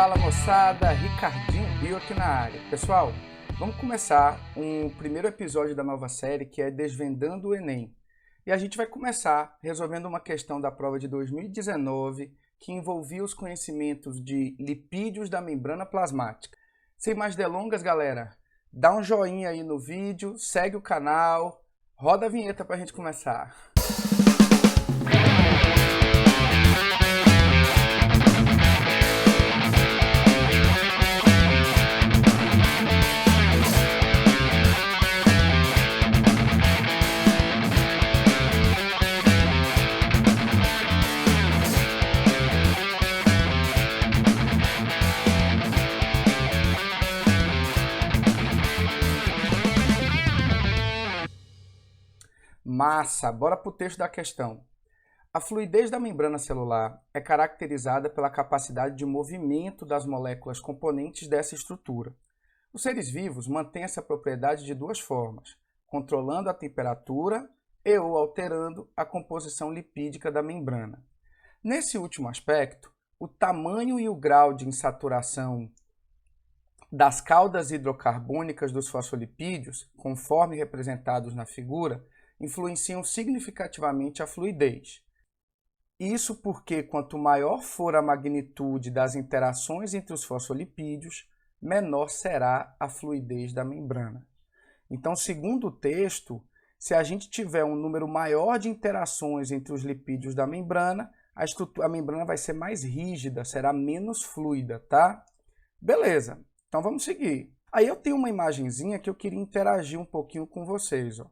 Fala moçada, Ricardinho Bio aqui na área. Pessoal, vamos começar um primeiro episódio da nova série que é Desvendando o Enem. E a gente vai começar resolvendo uma questão da prova de 2019 que envolvia os conhecimentos de lipídios da membrana plasmática. Sem mais delongas, galera, dá um joinha aí no vídeo, segue o canal, roda a vinheta para a gente começar. Massa, bora para o texto da questão. A fluidez da membrana celular é caracterizada pela capacidade de movimento das moléculas componentes dessa estrutura. Os seres vivos mantêm essa propriedade de duas formas, controlando a temperatura e ou alterando a composição lipídica da membrana. Nesse último aspecto, o tamanho e o grau de insaturação das caudas hidrocarbônicas dos fosfolipídios, conforme representados na figura, influenciam significativamente a fluidez. Isso porque quanto maior for a magnitude das interações entre os fosfolipídios, menor será a fluidez da membrana. Então, segundo o texto, se a gente tiver um número maior de interações entre os lipídios da membrana, a membrana vai ser mais rígida, será menos fluida, tá? Beleza, então vamos seguir. Aí eu tenho uma imagenzinha que eu queria interagir um pouquinho com vocês, ó.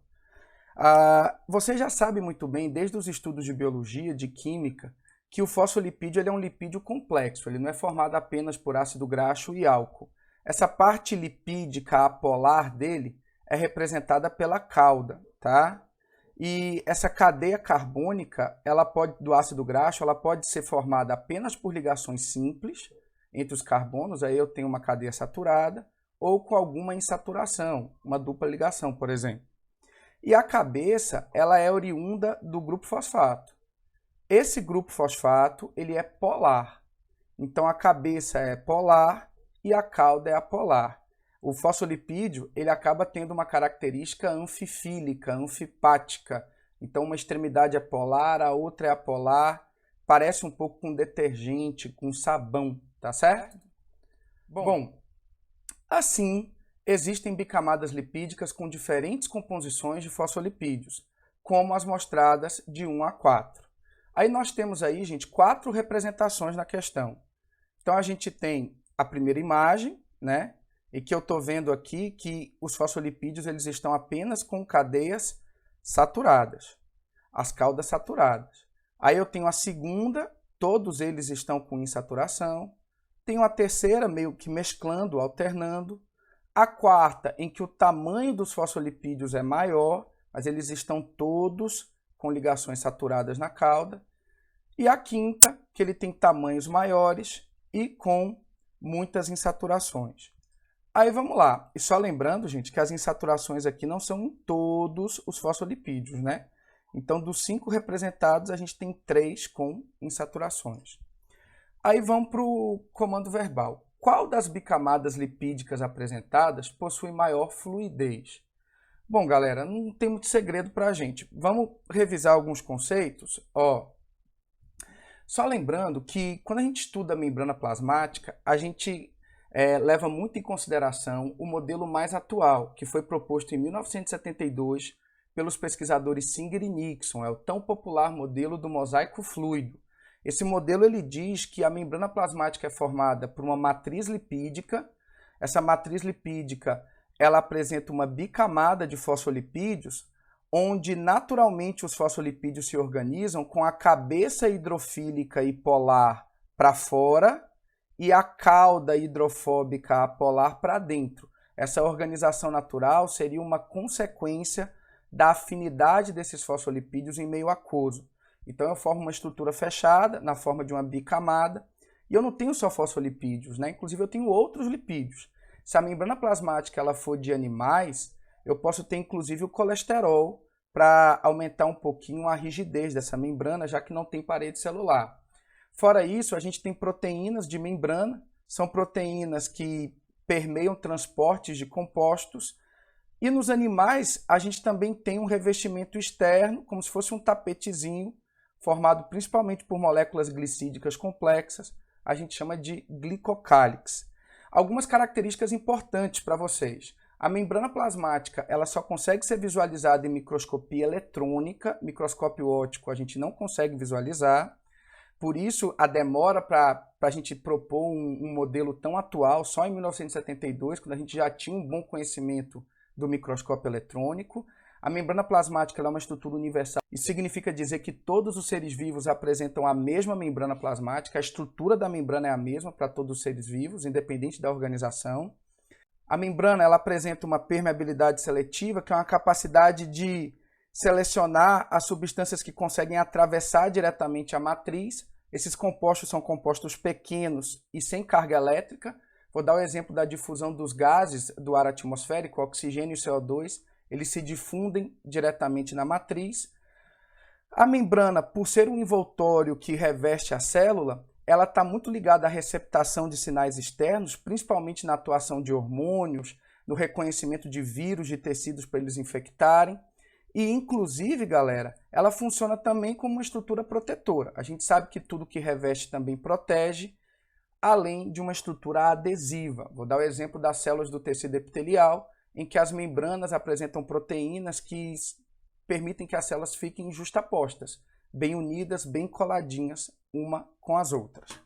Você já sabe muito bem, desde os estudos de biologia, de química, que o fosfolipídio ele é um lipídio complexo, ele não é formado apenas por ácido graxo e álcool. Essa parte lipídica apolar dele é representada pela cauda, tá? E essa cadeia carbônica do ácido graxo ela pode ser formada apenas por ligações simples entre os carbonos, aí eu tenho uma cadeia saturada, ou com alguma insaturação, uma dupla ligação, por exemplo. E a cabeça, ela é oriunda do grupo fosfato. Esse grupo fosfato, ele é polar. Então, a cabeça é polar e a cauda é apolar. O fosfolipídio, ele acaba tendo uma característica anfifílica, anfipática. Então, uma extremidade é polar, a outra é apolar. Parece um pouco com detergente, com sabão, tá certo? Bom, assim, existem bicamadas lipídicas com diferentes composições de fosfolipídios, como as mostradas de 1 a 4. Aí nós temos aí, gente, 4 representações na questão. Então a gente tem a primeira imagem, né? E que eu estou vendo aqui que os fosfolipídios eles estão apenas com cadeias saturadas, as caudas saturadas. Aí eu tenho a segunda, todos eles estão com insaturação. Tenho a terceira meio que mesclando, alternando. A quarta, em que o tamanho dos fosfolipídios é maior, mas eles estão todos com ligações saturadas na cauda. E a quinta, que ele tem tamanhos maiores e com muitas insaturações. Aí vamos lá. E só lembrando, gente, que as insaturações aqui não são em todos os fosfolipídios, né? Então, dos 5 representados, a gente tem 3 com insaturações. Aí vamos para o comando verbal. Qual das bicamadas lipídicas apresentadas possui maior fluidez? Bom, galera, não tem muito segredo para a gente. Vamos revisar alguns conceitos? Só lembrando que quando a gente estuda a membrana plasmática, a gente leva muito em consideração o modelo mais atual, que foi proposto em 1972 pelos pesquisadores Singer e Nixon, é o tão popular modelo do mosaico fluido. Esse modelo ele diz que a membrana plasmática é formada por uma matriz lipídica. Essa matriz lipídica ela apresenta uma bicamada de fosfolipídios, onde naturalmente os fosfolipídios se organizam com a cabeça hidrofílica e polar para fora e a cauda hidrofóbica apolar para dentro. Essa organização natural seria uma consequência da afinidade desses fosfolipídios em meio aquoso. Então eu formo uma estrutura fechada na forma de uma bicamada e eu não tenho só fosfolipídios, né? Inclusive eu tenho outros lipídios. Se a membrana plasmática ela for de animais, eu posso ter inclusive o colesterol para aumentar um pouquinho a rigidez dessa membrana, já que não tem parede celular. Fora isso, a gente tem proteínas de membrana, são proteínas que permeiam transportes de compostos. E nos animais, a gente também tem um revestimento externo, como se fosse um tapetezinho, formado principalmente por moléculas glicídicas complexas. A gente chama de glicocálix. Algumas características importantes para vocês. A membrana plasmática ela só consegue ser visualizada em microscopia eletrônica, microscópio óptico a gente não consegue visualizar. Por isso, a demora para a gente propor um modelo tão atual, só em 1972, quando a gente já tinha um bom conhecimento do microscópio eletrônico. A membrana plasmática é uma estrutura universal. Isso significa dizer que todos os seres vivos apresentam a mesma membrana plasmática, a estrutura da membrana é a mesma para todos os seres vivos, independente da organização. A membrana ela apresenta uma permeabilidade seletiva, que é uma capacidade de selecionar as substâncias que conseguem atravessar diretamente a matriz. Esses compostos são compostos pequenos e sem carga elétrica. Vou dar o exemplo da difusão dos gases do ar atmosférico, oxigênio e CO2. Eles se difundem diretamente na matriz. A membrana, por ser um envoltório que reveste a célula, ela está muito ligada à receptação de sinais externos, principalmente na atuação de hormônios, no reconhecimento de vírus de tecidos para eles infectarem. E, inclusive, galera, ela funciona também como uma estrutura protetora. A gente sabe que tudo que reveste também protege, além de uma estrutura adesiva. Vou dar o exemplo das células do tecido epitelial, em que as membranas apresentam proteínas que permitem que as células fiquem justapostas, bem unidas, bem coladinhas uma com as outras.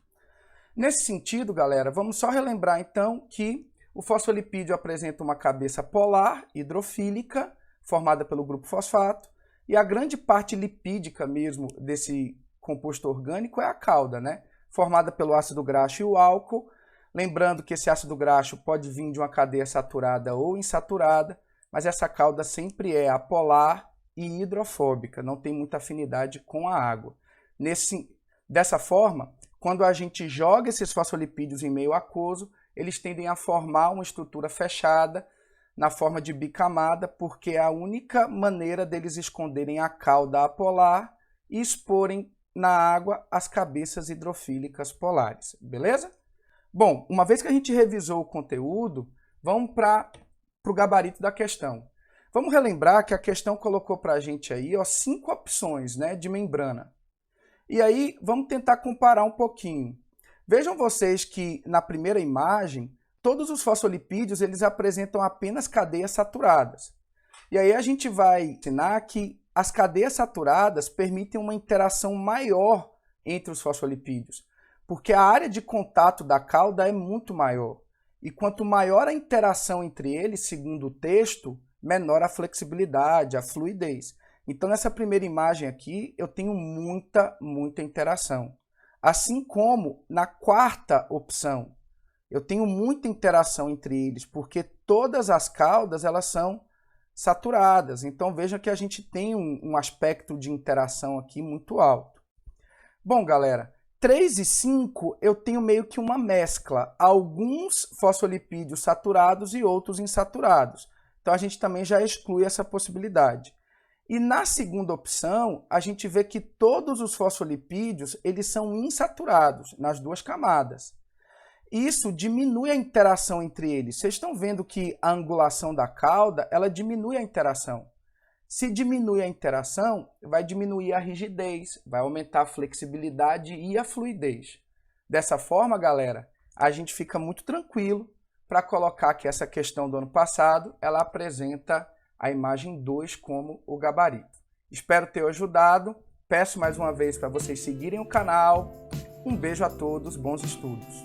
Nesse sentido, galera, vamos só relembrar então que o fosfolipídio apresenta uma cabeça polar, hidrofílica, formada pelo grupo fosfato, e a grande parte lipídica mesmo desse composto orgânico é a cauda, né? Formada pelo ácido graxo e o álcool. Lembrando que esse ácido graxo pode vir de uma cadeia saturada ou insaturada, mas essa cauda sempre é apolar e hidrofóbica, não tem muita afinidade com a água. Dessa forma, quando a gente joga esses fosfolipídios em meio aquoso, eles tendem a formar uma estrutura fechada na forma de bicamada, porque é a única maneira deles esconderem a cauda apolar e exporem na água as cabeças hidrofílicas polares, beleza? Bom, uma vez que a gente revisou o conteúdo, vamos para o gabarito da questão. Vamos relembrar que a questão colocou para a gente aí 5 opções, né, de membrana. E aí vamos tentar comparar um pouquinho. Vejam vocês que na primeira imagem, todos os fosfolipídios eles apresentam apenas cadeias saturadas. E aí a gente vai ensinar que as cadeias saturadas permitem uma interação maior entre os fosfolipídios, porque a área de contato da cauda é muito maior. E quanto maior a interação entre eles, segundo o texto, menor a flexibilidade, a fluidez. Então, nessa primeira imagem aqui, eu tenho muita interação. Assim como na quarta opção, eu tenho muita interação entre eles, porque todas as caudas elas são saturadas. Então, veja que a gente tem um aspecto de interação aqui muito alto. Bom, galera, 3 e 5 eu tenho meio que uma mescla, alguns fosfolipídios saturados e outros insaturados. Então a gente também já exclui essa possibilidade. E na segunda opção, a gente vê que todos os fosfolipídios eles são insaturados nas duas camadas. Isso diminui a interação entre eles. Vocês estão vendo que a angulação da cauda ela diminui a interação. Se diminui a interação, vai diminuir a rigidez, vai aumentar a flexibilidade e a fluidez. Dessa forma, galera, a gente fica muito tranquilo para colocar que essa questão do ano passado, ela apresenta a imagem 2 como o gabarito. Espero ter ajudado. Peço mais uma vez para vocês seguirem o canal. Um beijo a todos, bons estudos.